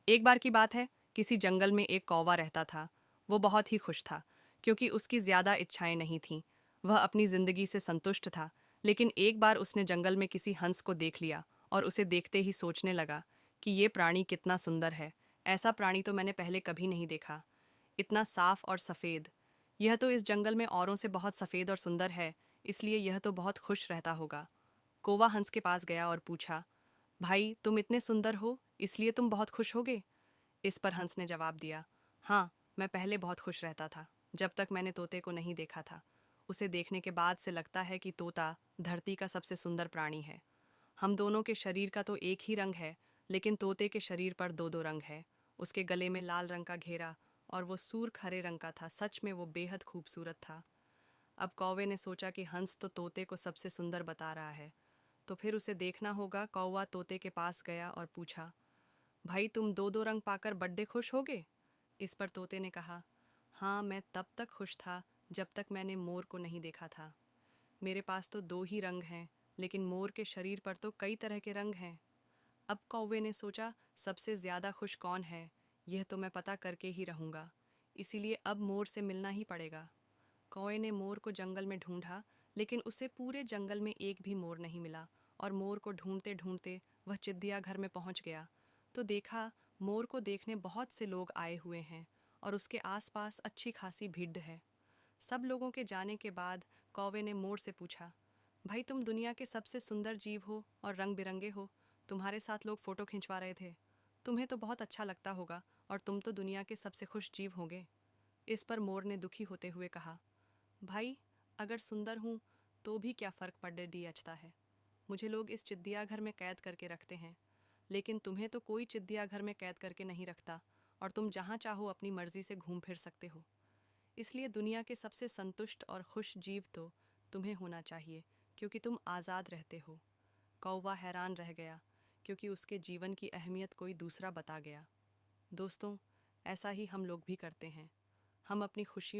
एक बार की बात है, किसी जंगल में एक कौवा रहता था। वो बहुत ही खुश था, क्योंकि उसकी ज्यादा इच्छाएं नहीं थीं। वह अपनी जिंदगी से संतुष्ट था। लेकिन एक बार उसने जंगल में किसी हंस को देख लिया और उसे देखते ही सोचने लगा कि ये प्राणी कितना सुंदर है। ऐसा प्राणी तो मैंने पहले कभी नहीं देखा। इतना साफ और सफ़ेद। यह तो इस जंगल में औरों से बहुत सफ़ेद और सुंदर है, इसलिए यह तो बहुत खुश रहता होगा। कौवा हंस के पास गया और पूछा, भाई तुम इतने सुंदर हो, इसलिए तुम बहुत खुश होगे? इस पर हंस ने जवाब दिया, हाँ, मैं पहले बहुत खुश रहता था, जब तक मैंने तोते को नहीं देखा था। उसे देखने के बाद से लगता है कि तोता धरती का सबसे सुंदर प्राणी है। हम दोनों के शरीर का तो एक ही रंग है, लेकिन तोते के शरीर पर दो दो रंग है। उसके गले में लाल रंग का घेरा और वो सूर्ख हरे रंग का था। सच में वो बेहद खूबसूरत था। अब कौवे ने सोचा कि हंस तो तोते को सबसे सुंदर बता रहा है, तो फिर उसे देखना होगा। कौवा तोते के पास गया और पूछा, भाई तुम दो दो रंग पाकर बड्डे खुश होगे? इस पर तोते ने कहा, हाँ, मैं तब तक खुश था जब तक मैंने मोर को नहीं देखा था। मेरे पास तो दो ही रंग हैं, लेकिन मोर के शरीर पर तो कई तरह के रंग हैं। अब कौवे ने सोचा, सबसे ज्यादा खुश कौन है, यह तो मैं पता करके ही रहूंगा। इसीलिए अब मोर से मिलना ही पड़ेगा। कौवे ने मोर को जंगल में ढूंढा, लेकिन उसे पूरे जंगल में एक भी मोर नहीं मिला। और मोर को ढूंढते ढूंढते वह चिड़िया घर में पहुंच गया, तो देखा मोर को देखने बहुत से लोग आए हुए हैं और उसके आसपास अच्छी खासी भीड़ है। सब लोगों के जाने के बाद कौवे ने मोर से पूछा, भाई तुम दुनिया के सबसे सुंदर जीव हो और रंग बिरंगे हो। तुम्हारे साथ लोग फोटो खिंचवा रहे थे। तुम्हें तो बहुत अच्छा लगता होगा और तुम तो दुनिया के सबसे खुश जीव होंगे। इस पर मोर ने दुखी होते हुए कहा, भाई अगर सुंदर हूँ तो भी क्या फ़र्क पड़ दिया है। मुझे लोग इस चिड़ियाघर में कैद करके रखते हैं, लेकिन तुम्हें तो कोई चिड़ियाघर में कैद करके नहीं रखता और तुम जहाँ चाहो अपनी मर्जी से घूम फिर सकते हो। इसलिए दुनिया के सबसे संतुष्ट और खुश जीव तो तुम्हें होना चाहिए, क्योंकि तुम आज़ाद रहते हो। कौवा हैरान रह गया, क्योंकि उसके जीवन की अहमियत कोई दूसरा बता गया। दोस्तों, ऐसा ही हम लोग भी करते हैं। हम अपनी खुशियों